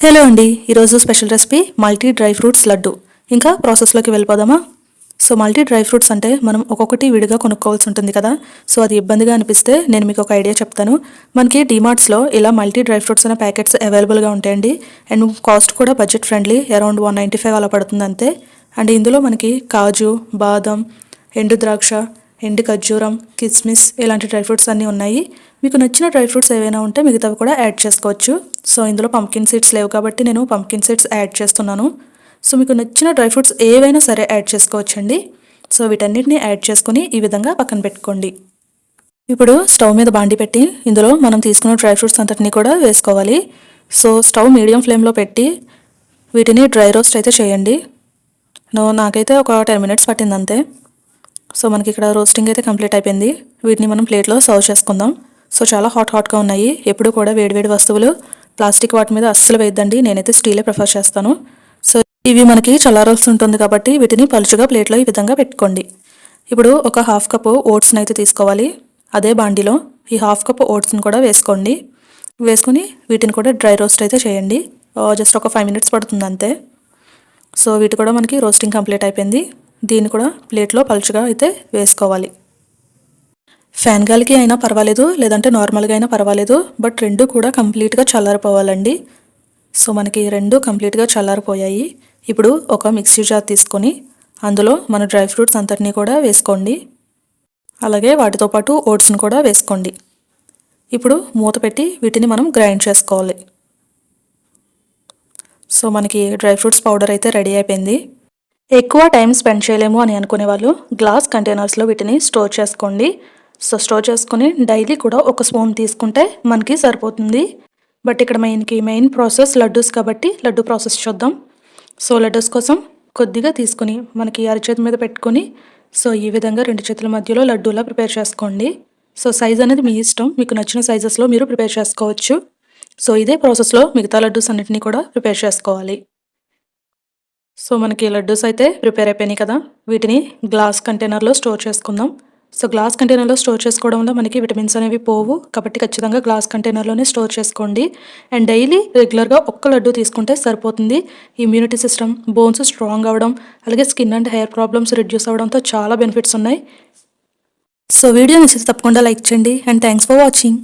Hello అండి, ఈరోజు special recipe multi dry fruits laddu. ఇంకా ప్రాసెస్లోకి వెళ్ళిపోదామా? సో మల్టీ డ్రై ఫ్రూట్స్ అంటే మనం ఒక్కొక్కటి విడిగా కొనుక్కోవాల్సి ఉంటుంది కదా. సో అది ఇబ్బందిగా అనిపిస్తే నేను మీకు ఒక ఐడియా చెప్తాను. మనకి డీమార్ట్స్లో ఇలా మల్టీ డ్రై ఫ్రూట్స్ అనే ప్యాకెట్స్ అవైలబుల్గా ఉంటాయండి. అండ్ కాస్ట్ కూడా బడ్జెట్ ఫ్రెండ్లీ, అరౌండ్ 195 అలా పడుతుంది అంతే. అండ్ ఇందులో మనకి కాజు, బాదం, ఎండు ద్రాక్ష, ఎండు ఖర్జూరం, కిస్మిస్ ఇలాంటి డ్రై ఫ్రూట్స్ అన్నీ ఉన్నాయి. మీకు నచ్చిన డ్రై ఫ్రూట్స్ ఏవైనా ఉంటే మిగతావి కూడా యాడ్ చేసుకోవచ్చు. సో ఇందులో పంప్కిన్ సీడ్స్ లేవు కాబట్టి నేను పంప్కిన్ సీడ్స్ యాడ్ చేస్తున్నాను. సో మీకు నచ్చిన డ్రై ఫ్రూట్స్ ఏవైనా సరే యాడ్ చేసుకోవచ్చండి. సో వీటన్నిటిని యాడ్ చేసుకుని ఈ విధంగా పక్కన పెట్టుకోండి. ఇప్పుడు స్టవ్ మీద బాండి పెట్టి ఇందులో మనం తీసుకున్న డ్రై ఫ్రూట్స్ అంతటిని కూడా వేసుకోవాలి. సో స్టవ్ మీడియం ఫ్లేమ్లో పెట్టి వీటిని డ్రై రోస్ట్ అయితే చేయండి. నాకైతే ఒక 10 minutes పట్టింది అంతే. సో మనకి ఇక్కడ రోస్టింగ్ అయితే కంప్లీట్ అయిపోయింది. వీటిని మనం ప్లేట్లో సర్వ్ చేసుకుందాం. సో చాలా హాట్గా ఉన్నాయి. ఎప్పుడు కూడా వేడివేడి వస్తువులు ప్లాస్టిక్ వాటి మీద అస్సలు వేయద్దండి. నేనైతే స్టీలే ప్రిఫర్ చేస్తాను. సో ఇవి మనకి చల్లారాల్సి ఉంటుంది కాబట్టి వీటిని పలుచగా ప్లేట్లో ఈ విధంగా పెట్టుకోండి. ఇప్పుడు ఒక 1/2 cup ఓట్స్ని అయితే తీసుకోవాలి. అదే బాండిలో ఈ 1/2 cup ఓట్స్ని కూడా వేసుకోండి. వేసుకొని వీటిని కూడా డ్రై రోస్ట్ అయితే చేయండి. జస్ట్ ఒక 5 minutes పడుతుంది అంతే. సో వీటి కూడా మనకి రోస్టింగ్ కంప్లీట్ అయిపోయింది. దీన్ని కూడా ప్లేట్లో పలుచగా అయితే వేసుకోవాలి. ఫ్యాన్ గాలికి అయినా పర్వాలేదు, లేదంటే నార్మల్గా అయినా పర్వాలేదు, బట్ రెండు కూడా కంప్లీట్గా చల్లారిపోవాలండి. సో మనకి రెండు కంప్లీట్గా చల్లారిపోయాయి. ఇప్పుడు ఒక మిక్సీ జార్ తీసుకొని అందులో మన డ్రై ఫ్రూట్స్ అంతటినీ కూడా వేసుకోండి. అలాగే వాటితో పాటు ఓట్స్ని కూడా వేసుకోండి. ఇప్పుడు మూత పెట్టి వీటిని మనం గ్రైండ్ చేసుకోవాలి. సో మనకి డ్రై ఫ్రూట్స్ పౌడర్ అయితే రెడీ అయిపోయింది. ఎక్కువ టైం స్పెండ్ చేయలేము అని అనుకునే వాళ్ళు గ్లాస్ కంటైనర్స్లో వీటిని స్టోర్ చేసుకోండి. సో స్టోర్ చేసుకుని డైలీ కూడా ఒక స్పూన్ తీసుకుంటే మనకి సరిపోతుంది. బట్ ఇక్కడ మెయిన్ ప్రాసెస్ లడ్డూస్ కాబట్టి లడ్డు ప్రాసెస్ చూద్దాం. సో లడ్డూస్ కోసం కొద్దిగా తీసుకుని మనకి అరచేతి మీద పెట్టుకొని సో ఈ విధంగా 2 చేతుల మధ్యలో లడ్డూలా ప్రిపేర్ చేసుకోండి. సో సైజ్ అనేది మీ ఇష్టం, మీకు నచ్చిన సైజెస్లో మీరు ప్రిపేర్ చేసుకోవచ్చు. సో ఇదే ప్రాసెస్లో మిగతా లడ్డూస్ అన్నిటినీ కూడా ప్రిపేర్ చేసుకోవాలి. సో మనకి లడ్డూస్ అయితే ప్రిపేర్ అయిపోయినాయి కదా. వీటిని గ్లాస్ కంటైనర్లో స్టోర్ చేసుకుందాం. సో గ్లాస్ కంటైనర్లో స్టోర్ చేసుకోవడం వల్ల మనకి విటమిన్స్ అనేవి పోవు కాబట్టి ఖచ్చితంగా గ్లాస్ కంటైనర్లోనే స్టోర్ చేసుకోండి. అండ్ డైలీ రెగ్యులర్గా ఒక్క లడ్డు తీసుకుంటే సరిపోతుంది. ఇమ్యూనిటీ సిస్టమ్, బోన్స్ స్ట్రాంగ్ అవ్వడం, అలాగే skin and hair problems reduce అవ్వడంతో చాలా బెనిఫిట్స్ ఉన్నాయి. సో వీడియో నచ్చితే తప్పకుండా లైక్ చేయండి. And thanks for watching.